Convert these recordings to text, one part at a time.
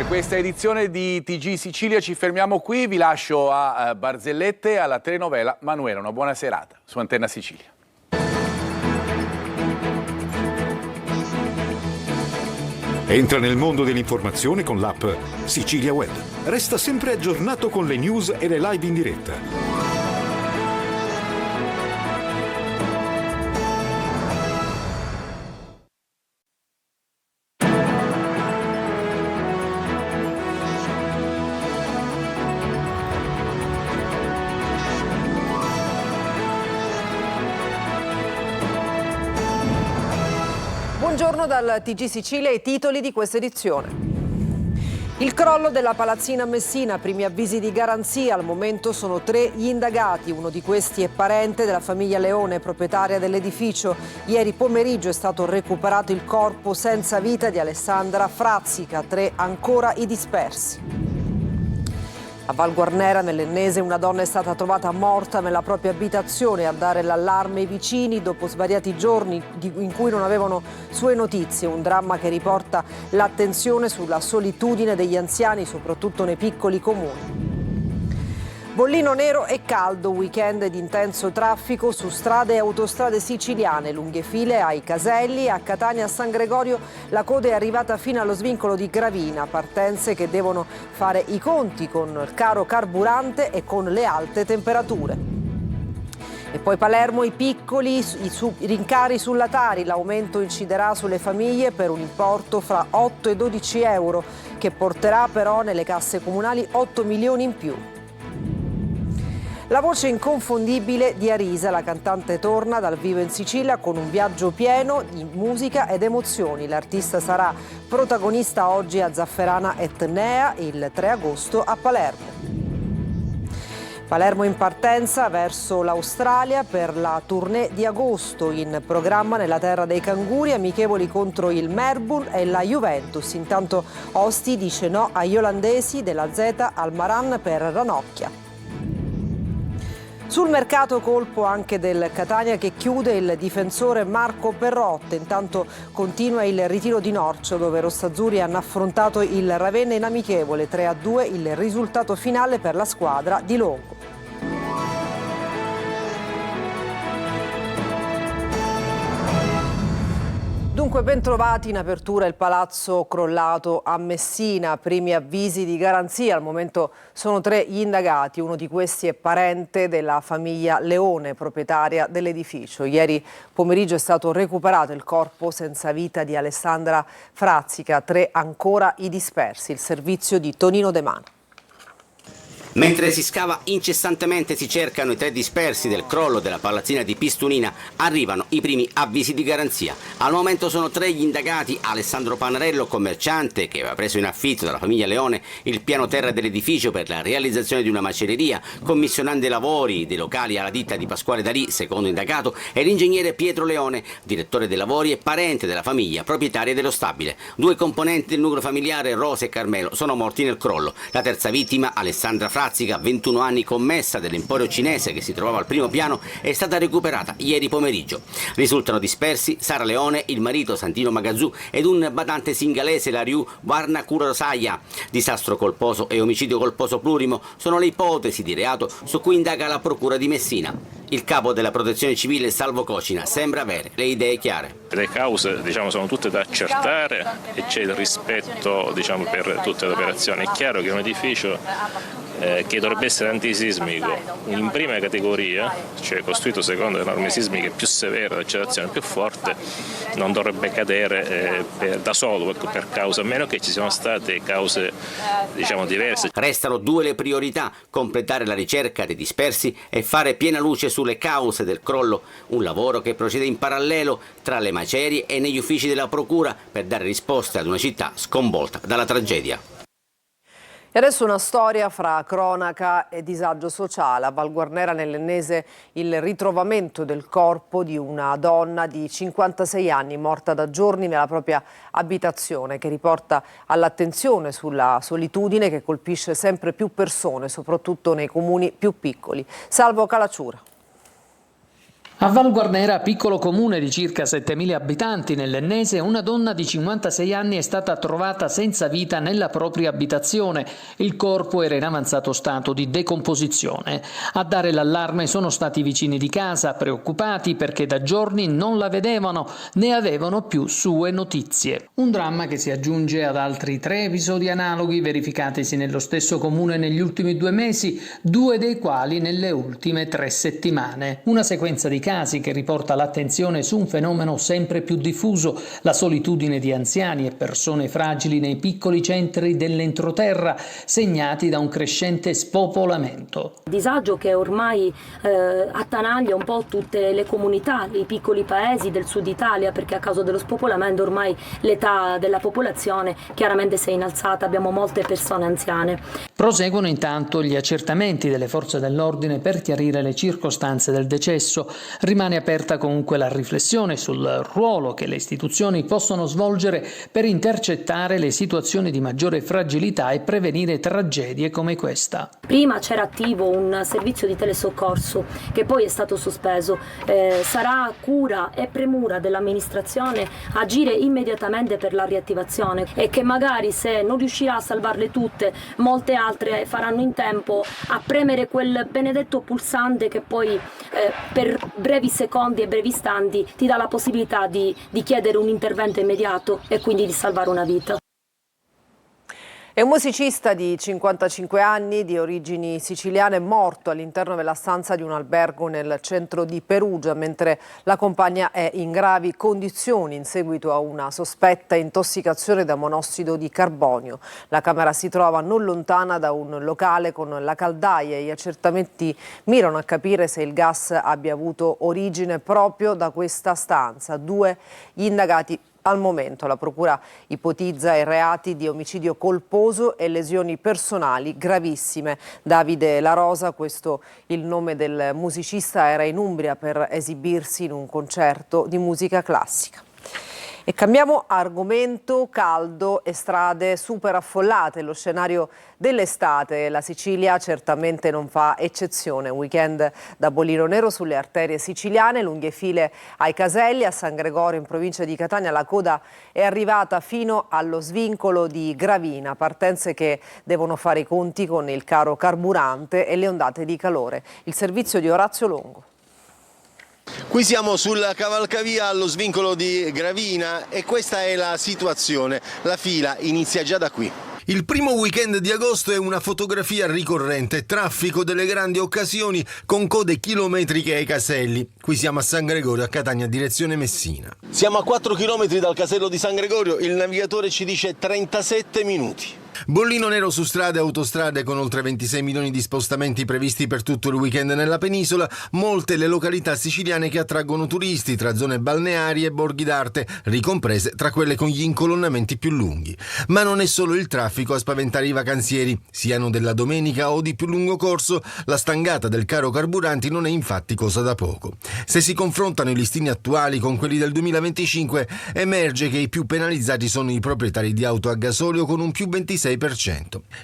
Per questa edizione di TG Sicilia ci fermiamo qui, vi lascio a Barzellette e alla telenovela Manuela. Una buona serata su Antenna Sicilia. Entra nel mondo dell'informazione con l'app Sicilia Web. Resta sempre aggiornato con le news e le live in diretta. Buongiorno dal TG Sicilia, i titoli di questa edizione. Il crollo della palazzina a Messina, primi avvisi di garanzia, al momento sono 3 gli indagati, uno di questi è parente della famiglia Leone, proprietaria dell'edificio. Ieri pomeriggio è stato recuperato il corpo senza vita di Alessandra Frazzica, 3 ancora i dispersi. A Val Guarnera, nell'Ennese, una donna è stata trovata morta nella propria abitazione. A dare l'allarme i vicini dopo svariati giorni in cui non avevano sue notizie. Un dramma che riporta l'attenzione sulla solitudine degli anziani, soprattutto nei piccoli comuni. Bollino nero e caldo, weekend di intenso traffico su strade e autostrade siciliane, lunghe file ai Caselli, a Catania a San Gregorio la coda è arrivata fino allo svincolo di Gravina, partenze che devono fare i conti con il caro carburante e con le alte temperature. E poi Palermo, i piccoli, i rincari sulla Tari, l'aumento inciderà sulle famiglie per un importo fra 8 e 12 euro che porterà però nelle casse comunali 8 milioni in più. La voce inconfondibile di Arisa, la cantante torna dal vivo in Sicilia con un viaggio pieno di musica ed emozioni. L'artista sarà protagonista oggi a Zafferana Etnea, il 3 agosto a Palermo. Palermo in partenza verso l'Australia per la tournée di agosto, in programma nella terra dei canguri, amichevoli contro il Melbourne e la Juventus. Intanto Osti dice no agli olandesi, della Z al Maran per Ranocchia. Sul mercato colpo anche del Catania che chiude il difensore Marco Perrotte. Intanto continua il ritiro di Norcio dove i rossazzurri hanno affrontato il Ravenna in amichevole 3-2, il risultato finale per la squadra di Longo. Dunque, bentrovati in apertura il palazzo crollato a Messina, primi avvisi di garanzia, al momento sono 3 gli indagati, uno di questi è parente della famiglia Leone, proprietaria dell'edificio. Ieri pomeriggio è stato recuperato il corpo senza vita di Alessandra Frazzica, 3 ancora i dispersi, il servizio di Tonino De Mano. Mentre si scava incessantemente si cercano i 3 dispersi del crollo della palazzina di Pistunina, arrivano i primi avvisi di garanzia. Al momento sono 3 gli indagati: Alessandro Panarello, commerciante che aveva preso in affitto dalla famiglia Leone il piano terra dell'edificio per la realizzazione di una macelleria, commissionando i lavori dei locali alla ditta di Pasquale Dalì, secondo indagato, e l'ingegnere Pietro Leone, direttore dei lavori e parente della famiglia proprietaria dello stabile. 2 componenti del nucleo familiare, Rosa e Carmelo, sono morti nel crollo. La terza vittima, Alessandra Frazzica, 21 anni, commessa dell'Emporio Cinese che si trovava al primo piano, è stata recuperata ieri pomeriggio. Risultano dispersi Sara Leone, il marito Santino Magazzù ed un badante singalese, Lariu Warna Kurosaya. Disastro colposo e omicidio colposo plurimo sono le ipotesi di reato su cui indaga la procura di Messina. Il capo della protezione civile, Salvo Cocina, sembra avere le idee chiare. Le cause sono tutte da accertare e c'è il rispetto per tutte le operazioni. È chiaro che un edificio che dovrebbe essere antisismico in prima categoria, cioè costruito secondo le norme sismiche più severe, l'accelerazione più forte, non dovrebbe cadere da solo, per causa, a meno che ci siano state cause diverse. Restano 2 le priorità: completare la ricerca dei dispersi e fare piena luce sulle cause del crollo, un lavoro che procede in parallelo tra le macerie e negli uffici della procura per dare risposte ad una città sconvolta dalla tragedia. E adesso una storia fra cronaca e disagio sociale. A Val Guarnera, nell'Ennese, il ritrovamento del corpo di una donna di 56 anni morta da giorni nella propria abitazione, che riporta all'attenzione sulla solitudine che colpisce sempre più persone, soprattutto nei comuni più piccoli. Salvo Calacciura. A Val Guarnera, piccolo comune di circa 7.000 abitanti nell'Ennese, una donna di 56 anni è stata trovata senza vita nella propria abitazione. Il corpo era in avanzato stato di decomposizione. A dare l'allarme sono stati i vicini di casa, preoccupati perché da giorni non la vedevano né avevano più sue notizie. Un dramma che si aggiunge ad altri 3 episodi analoghi verificatisi nello stesso comune negli ultimi 2 mesi, 2 dei quali nelle ultime 3 settimane. Una sequenza di casi che riporta l'attenzione su un fenomeno sempre più diffuso, la solitudine di anziani e persone fragili nei piccoli centri dell'entroterra, segnati da un crescente spopolamento. Disagio che ormai attanaglia un po' tutte le comunità, i piccoli paesi del sud Italia, perché a causa dello spopolamento ormai l'età della popolazione chiaramente si è innalzata, abbiamo molte persone anziane. Proseguono intanto gli accertamenti delle forze dell'ordine per chiarire le circostanze del decesso. Rimane aperta comunque la riflessione sul ruolo che le istituzioni possono svolgere per intercettare le situazioni di maggiore fragilità e prevenire tragedie come questa. Prima c'era attivo un servizio di telesoccorso che poi è stato sospeso. Sarà cura e premura dell'amministrazione agire immediatamente per la riattivazione e che magari, se non riuscirà a salvarle tutte, molte altre faranno in tempo a premere quel benedetto pulsante che poi per brevi secondi e brevi istanti ti dà la possibilità di chiedere un intervento immediato e quindi di salvare una vita. È un musicista di 55 anni, di origini siciliane, morto all'interno della stanza di un albergo nel centro di Perugia, mentre la compagna è in gravi condizioni in seguito a una sospetta intossicazione da monossido di carbonio. La camera si trova non lontana da un locale con la caldaia e gli accertamenti mirano a capire se il gas abbia avuto origine proprio da questa stanza. 2 gli indagati. Al momento la Procura ipotizza i reati di omicidio colposo e lesioni personali gravissime. Davide La Rosa, questo il nome del musicista, era in Umbria per esibirsi in un concerto di musica classica. E cambiamo argomento: caldo e strade super affollate, lo scenario dell'estate. La Sicilia certamente non fa eccezione. Un weekend da bollino nero sulle arterie siciliane, lunghe file ai caselli. A San Gregorio, in provincia di Catania, la coda è arrivata fino allo svincolo di Gravina, partenze che devono fare i conti con il caro carburante e le ondate di calore. Il servizio di Orazio Longo. Qui siamo sul cavalcavia allo svincolo di Gravina e questa è la situazione. La fila inizia già da qui. Il primo weekend di agosto è una fotografia ricorrente: traffico delle grandi occasioni con code chilometriche ai caselli. Qui siamo a San Gregorio, a Catania, direzione Messina. Siamo a 4 chilometri dal casello di San Gregorio, il navigatore ci dice 37 minuti. Bollino nero su strade e autostrade, con oltre 26 milioni di spostamenti previsti per tutto il weekend nella penisola. Molte le località siciliane che attraggono turisti tra zone balneari e borghi d'arte, ricomprese tra quelle con gli incolonnamenti più lunghi. Ma non è solo il traffico a spaventare i vacanzieri, siano della domenica o di più lungo corso. La stangata del caro carburanti non è infatti cosa da poco. Se si confrontano i listini attuali con quelli del 2025, emerge che i più penalizzati sono i proprietari di auto a gasolio, con un più 26%.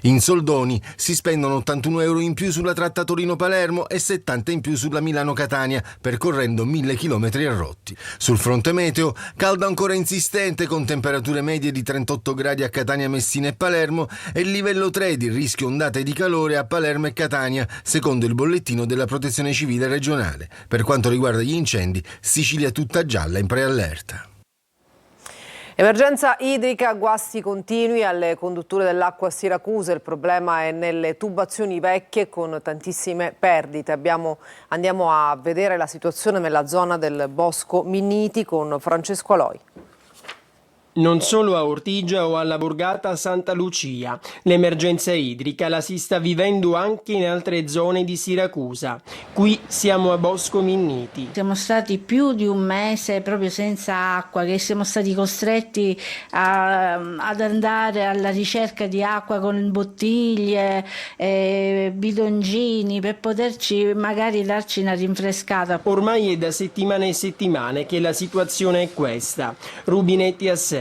In soldoni si spendono 81 euro in più sulla tratta Torino-Palermo e 70 in più sulla Milano-Catania, percorrendo 1000 chilometri a rotti. Sul fronte meteo, caldo ancora insistente, con temperature medie di 38 gradi a Catania, Messina e Palermo, e il livello 3 di rischio ondate di calore a Palermo e Catania, secondo il bollettino della Protezione Civile regionale. Per quanto riguarda gli incendi, Sicilia tutta gialla in preallerta. Emergenza idrica, guasti continui alle condutture dell'acqua a Siracusa. Il problema è nelle tubazioni vecchie con tantissime perdite. Andiamo a vedere la situazione nella zona del Bosco Minniti con Francesco Aloi. Non solo a Ortigia o alla borgata Santa Lucia, l'emergenza idrica la si sta vivendo anche in altre zone di Siracusa. Qui siamo a Bosco Minniti. Siamo stati più di un mese proprio senza acqua, che siamo stati costretti ad andare alla ricerca di acqua con bottiglie, bidongini, per poterci magari darci una rinfrescata. Ormai è da settimane e settimane che la situazione è questa: rubinetti a secco,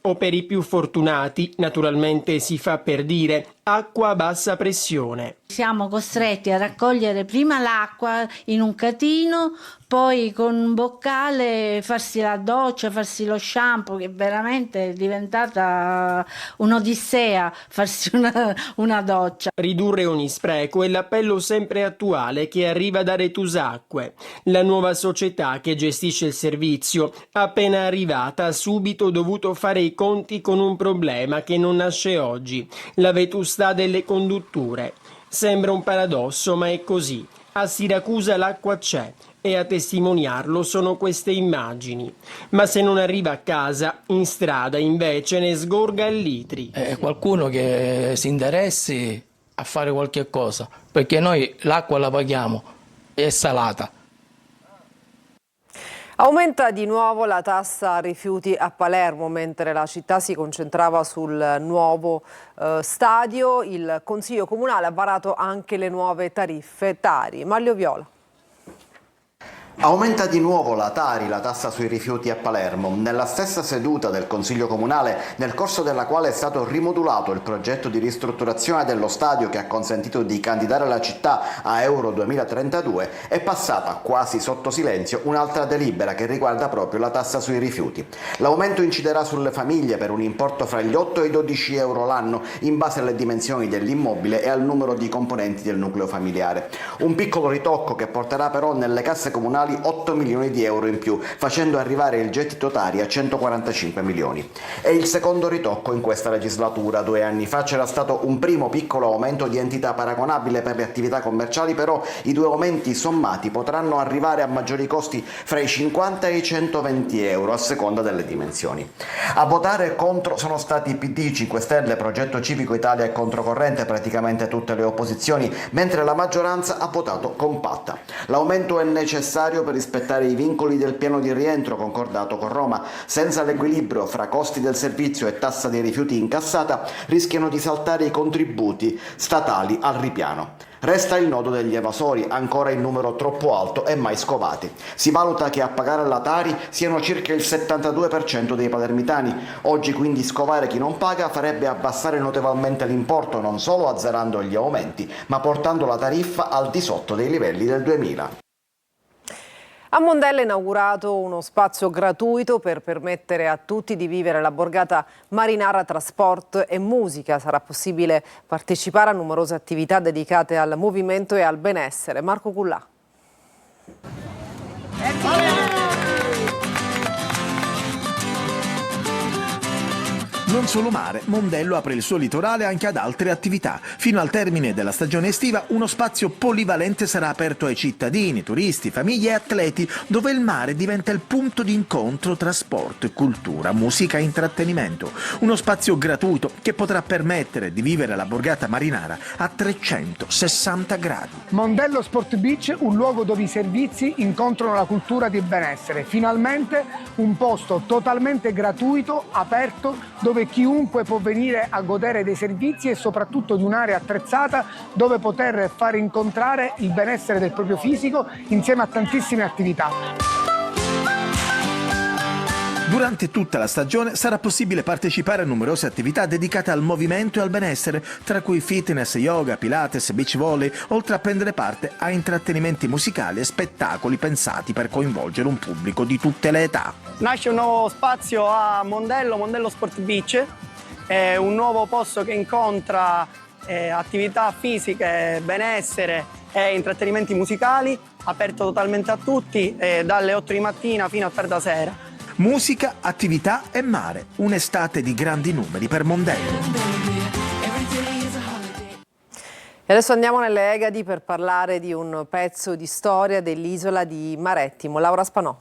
o per i più fortunati, naturalmente si fa per dire, acqua a bassa pressione. Siamo costretti a raccogliere prima l'acqua in un catino, poi con un boccale farsi la doccia, farsi lo shampoo, che veramente è diventata un'odissea farsi una doccia. Ridurre ogni spreco è l'appello sempre attuale che arriva da Retusacque. La nuova società che gestisce il servizio, appena arrivata, ha subito dovuto fare i conti con un problema che non nasce oggi: la vetustà delle condutture. Sembra un paradosso, ma è così. A Siracusa l'acqua c'è e a testimoniarlo sono queste immagini. Ma se non arriva a casa, in strada invece ne sgorga a litri. Qualcuno che si interessi a fare qualche cosa, perché noi l'acqua la paghiamo, è salata. Aumenta di nuovo la tassa rifiuti a Palermo, mentre la città si concentrava sul nuovo stadio. Il Consiglio Comunale ha varato anche le nuove tariffe Tari. Maglio Viola. Aumenta di nuovo la Tari, la tassa sui rifiuti a Palermo. Nella stessa seduta del Consiglio Comunale, nel corso della quale è stato rimodulato il progetto di ristrutturazione dello stadio che ha consentito di candidare la città a Euro 2032, è passata quasi sotto silenzio un'altra delibera che riguarda proprio la tassa sui rifiuti. L'aumento inciderà sulle famiglie per un importo fra gli 8 e i 12 euro l'anno, in base alle dimensioni dell'immobile e al numero di componenti del nucleo familiare. Un piccolo ritocco che porterà però nelle casse comunali 8 milioni di euro in più, facendo arrivare il gettito Tari a 145 milioni. È il secondo ritocco in questa legislatura. 2 anni fa c'era stato un primo piccolo aumento di entità paragonabile per le attività commerciali, però i 2 aumenti sommati potranno arrivare a maggiori costi fra i 50 e i 120 euro a seconda delle dimensioni. A votare contro sono stati PD, 5 Stelle, Progetto Civico Italia e Controcorrente, praticamente tutte le opposizioni, mentre la maggioranza ha votato compatta. L'aumento è necessario per rispettare i vincoli del piano di rientro concordato con Roma. Senza l'equilibrio fra costi del servizio e tassa dei rifiuti incassata rischiano di saltare i contributi statali al ripiano. Resta il nodo degli evasori, ancora in numero troppo alto e mai scovati. Si valuta che a pagare la Tari siano circa il 72% dei palermitani. Oggi quindi scovare chi non paga farebbe abbassare notevolmente l'importo, non solo azzerando gli aumenti, ma portando la tariffa al di sotto dei livelli del 2000. A Mondello è inaugurato uno spazio gratuito per permettere a tutti di vivere la borgata marinara tra sport e musica. Sarà possibile partecipare a numerose attività dedicate al movimento e al benessere. Marco Cullà. Non solo mare, Mondello apre il suo litorale anche ad altre attività. Fino al termine della stagione estiva uno spazio polivalente sarà aperto ai cittadini, turisti, famiglie e atleti, dove il mare diventa il punto di incontro tra sport, cultura, musica e intrattenimento. Uno spazio gratuito che potrà permettere di vivere la borgata marinara a 360 gradi. Mondello Sport Beach, un luogo dove i servizi incontrano la cultura di benessere. Finalmente un posto totalmente gratuito, aperto, dove chiunque può venire a godere dei servizi e soprattutto di un'area attrezzata dove poter far incontrare il benessere del proprio fisico insieme a tantissime attività. Durante tutta la stagione sarà possibile partecipare a numerose attività dedicate al movimento e al benessere, tra cui fitness, yoga, pilates, beach volley, oltre a prendere parte a intrattenimenti musicali e spettacoli pensati per coinvolgere un pubblico di tutte le età. Nasce un nuovo spazio a Mondello Sport Beach, è un nuovo posto che incontra attività fisiche, benessere e intrattenimenti musicali, aperto totalmente a tutti, dalle 8 di mattina fino a tarda sera. Musica, attività e mare. Un'estate di grandi numeri per Mondello. E adesso andiamo nelle Egadi per parlare di un pezzo di storia dell'isola di Marettimo. Laura Spanò.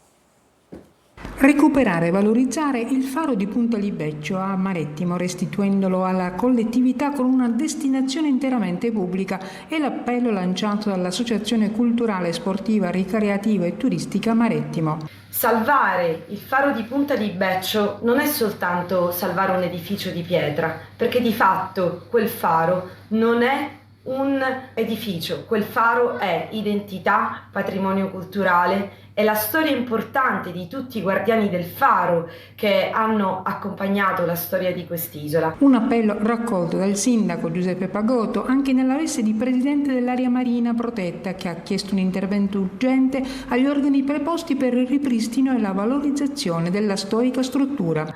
Recuperare e valorizzare il faro di Punta Libeccio a Marettimo, restituendolo alla collettività con una destinazione interamente pubblica, è l'appello lanciato dall'Associazione Culturale, Sportiva, Ricreativa e Turistica Marettimo. Salvare il faro di Punta Libeccio non è soltanto salvare un edificio di pietra, perché di fatto quel faro non è un edificio, quel faro è identità, patrimonio culturale è la storia importante di tutti i guardiani del faro che hanno accompagnato la storia di quest'isola. Un appello raccolto dal sindaco Giuseppe Pagotto anche nella veste di presidente dell'area marina protetta, che ha chiesto un intervento urgente agli organi preposti per il ripristino e la valorizzazione della storica struttura.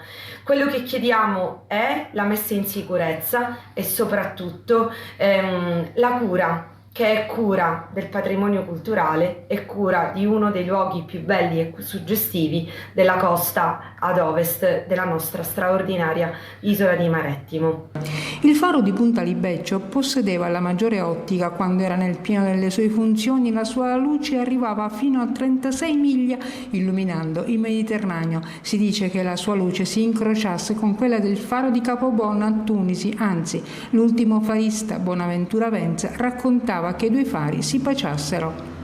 Quello che chiediamo è la messa in sicurezza e soprattutto la cura, che è cura del patrimonio culturale e cura di uno dei luoghi più belli e suggestivi della costa ad ovest della nostra straordinaria isola di Marettimo. Il faro di Punta Libeccio possedeva la maggiore ottica. Quando era nel pieno delle sue funzioni, la sua luce arrivava fino a 36 miglia, illuminando il Mediterraneo. Si dice che la sua luce si incrociasse con quella del faro di Capobona a Tunisi, anzi, l'ultimo farista, Bonaventura Venza, raccontava che i due fari si baciassero.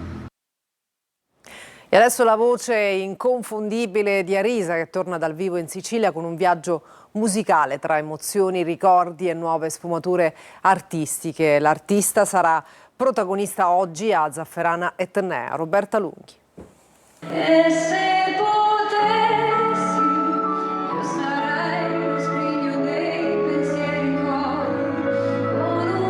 E adesso la voce inconfondibile di Arisa, che torna dal vivo in Sicilia con un viaggio musicale tra emozioni, ricordi e nuove sfumature artistiche. L'artista sarà protagonista oggi a Zafferana Etnea. Roberta Lunghi. E se potessi, io sarei lo scrigno dei pensieri con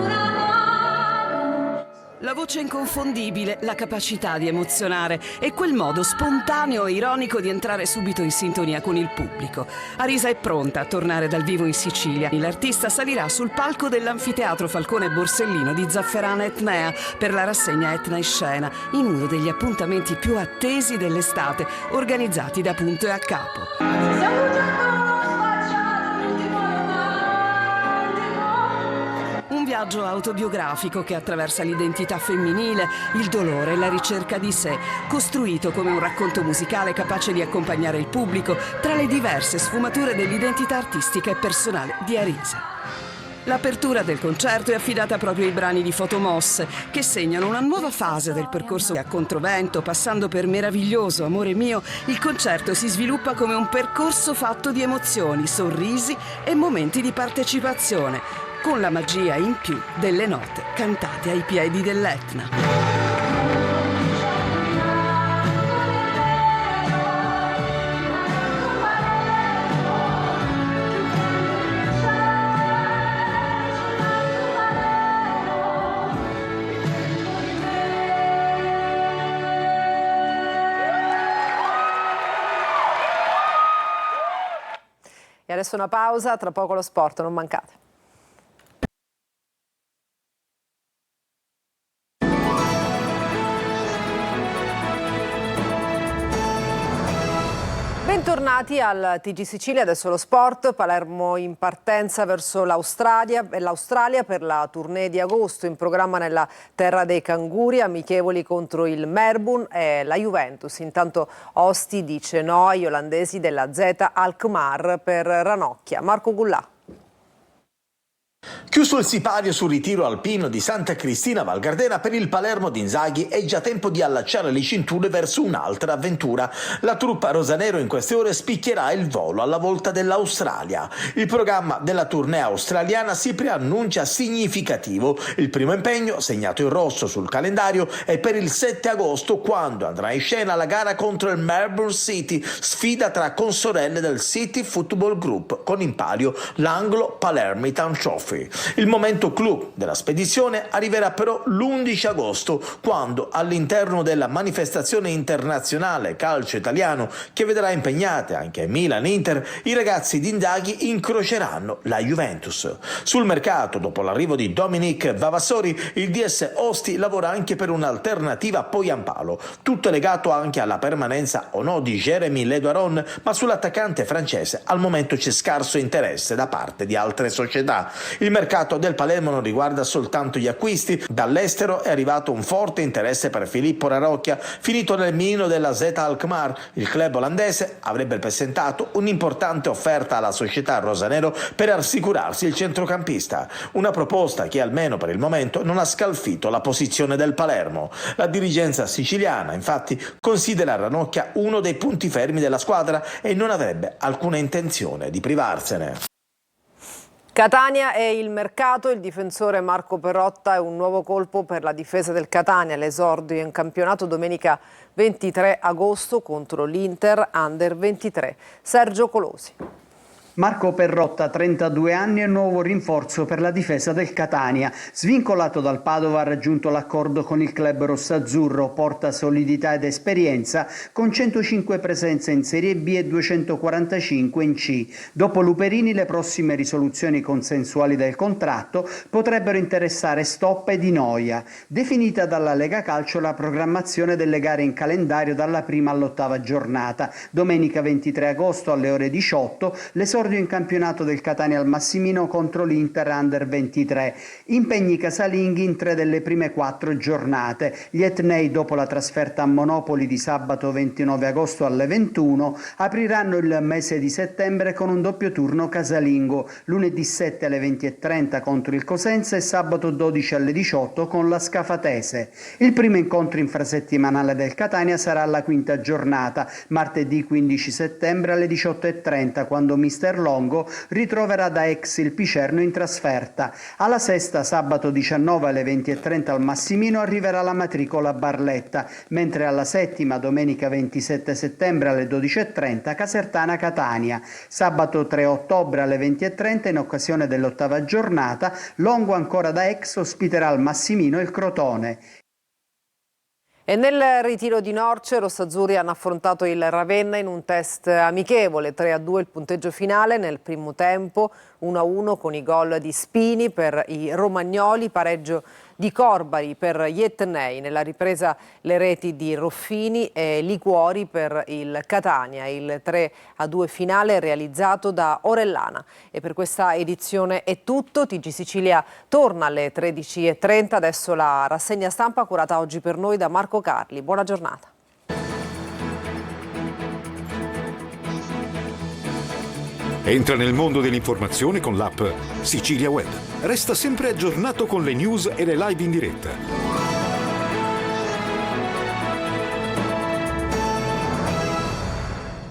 una mano. La voce inconfondibile, la capacità di emozionare e quel modo spontaneo e ironico di entrare subito in sintonia con il pubblico. Arisa è pronta a tornare dal vivo in Sicilia. L'artista salirà sul palco dell'Anfiteatro Falcone Borsellino di Zafferana Etnea per la rassegna Etna in Scena, in uno degli appuntamenti più attesi dell'estate, organizzati da Punto e a Capo. Un viaggio autobiografico che attraversa l'identità femminile, il dolore e la ricerca di sé, costruito come un racconto musicale capace di accompagnare il pubblico tra le diverse sfumature dell'identità artistica e personale di Arisa. L'apertura del concerto è affidata proprio ai brani di Fotomosse, che segnano una nuova fase del percorso a controvento. Passando per Meraviglioso, Amore mio, il concerto si sviluppa come un percorso fatto di emozioni, sorrisi e momenti di partecipazione, con la magia in più delle note cantate ai piedi dell'Etna. E adesso una pausa, tra poco lo sport, non mancate. Bentornati al TG Sicilia, adesso lo sport. Palermo in partenza verso l'Australia per la tournée di agosto, in programma nella terra dei canguri, amichevoli contro il Melbourne e la Juventus. Intanto Osti dice no agli olandesi della Z Alkmaar per Ranocchia. Marco Gullà. Chiuso il sipario sul ritiro alpino di Santa Cristina Val Gardena, per il Palermo di Inzaghi è già tempo di allacciare le cinture verso un'altra avventura. La truppa rosanero in queste ore spicchierà il volo alla volta dell'Australia. Il programma della tournée australiana si preannuncia significativo. Il primo impegno, segnato in rosso sul calendario, è per il 7 agosto, quando andrà in scena la gara contro il Melbourne City, sfida tra consorelle del City Football Group, con in palio l'Anglo Palermitan Trophy. Il momento clou della spedizione arriverà però l'11 agosto, quando all'interno della manifestazione internazionale calcio italiano, che vedrà impegnate anche Milan e Inter, i ragazzi di Inzaghi incroceranno la Juventus. Sul mercato, dopo l'arrivo di Dominic Vavassori, il DS Osti lavora anche per un'alternativa a Poyampalo, tutto legato anche alla permanenza o no di Jérémy Ledoiron, ma sull'attaccante francese al momento c'è scarso interesse da parte di altre società. Il mercato del Palermo non riguarda soltanto gli acquisti. Dall'estero è arrivato un forte interesse per Filippo Ranocchia, finito nel mirino della Z Alkmaar. Il club olandese avrebbe presentato un'importante offerta alla società rosanero per assicurarsi il centrocampista, una proposta che almeno per il momento non ha scalfito la posizione del Palermo. La dirigenza siciliana infatti considera Ranocchia uno dei punti fermi della squadra e non avrebbe alcuna intenzione di privarsene. Catania e il mercato, il difensore Marco Perrotta è un nuovo colpo per la difesa del Catania, l'esordio in campionato domenica 23 agosto contro l'Inter Under 23. Sergio Colosi. Marco Perrotta, 32 anni e nuovo rinforzo per la difesa del Catania. Svincolato dal Padova ha raggiunto l'accordo con il club rossazzurro, porta solidità ed esperienza con 105 presenze in Serie B e 245 in C. Dopo Luperini le prossime risoluzioni consensuali del contratto potrebbero interessare Stoppa e Di Noia. Definita dalla Lega Calcio la programmazione delle gare in calendario dalla prima all'8ª giornata. Domenica 23 agosto alle ore 18 l'esordio in campionato del Catania al Massimino contro l'Inter Under 23. Impegni casalinghi in 3 delle prime 4 giornate. Gli etnei, dopo la trasferta a Monopoli di sabato 29 agosto alle 21, apriranno il mese di settembre con un doppio turno casalingo, lunedì 7 alle 20:30 contro il Cosenza e sabato 12 alle 18 con la Scafatese. Il primo incontro infrasettimanale del Catania sarà alla 5ª giornata, martedì 15 settembre alle 18:30, quando mister Longo ritroverà da ex il Picerno in trasferta. Alla 6ª, sabato 19 alle 20:30 al Massimino, arriverà la matricola Barletta, mentre alla 7ª, domenica 27 settembre alle 12:30, Casertana Catania. Sabato 3 ottobre alle 20:30, in occasione dell'8ª giornata, Longo ancora da ex ospiterà al Massimino il Crotone. E nel ritiro di Norce, rossazzurri hanno affrontato il Ravenna in un test amichevole, 3-2 il punteggio finale nel primo tempo, 1-1 con i gol di Spini per i romagnoli, pareggio di Corbari per gli etnei, nella ripresa le reti di Roffini e Liguori per il Catania, il 3-2 finale realizzato da Orellana. E per questa edizione è tutto, TG Sicilia torna alle 13:30, adesso la rassegna stampa curata oggi per noi da Marco Carli. Buona giornata. Entra nel mondo dell'informazione con l'app Sicilia Web. Resta sempre aggiornato con le news e le live in diretta.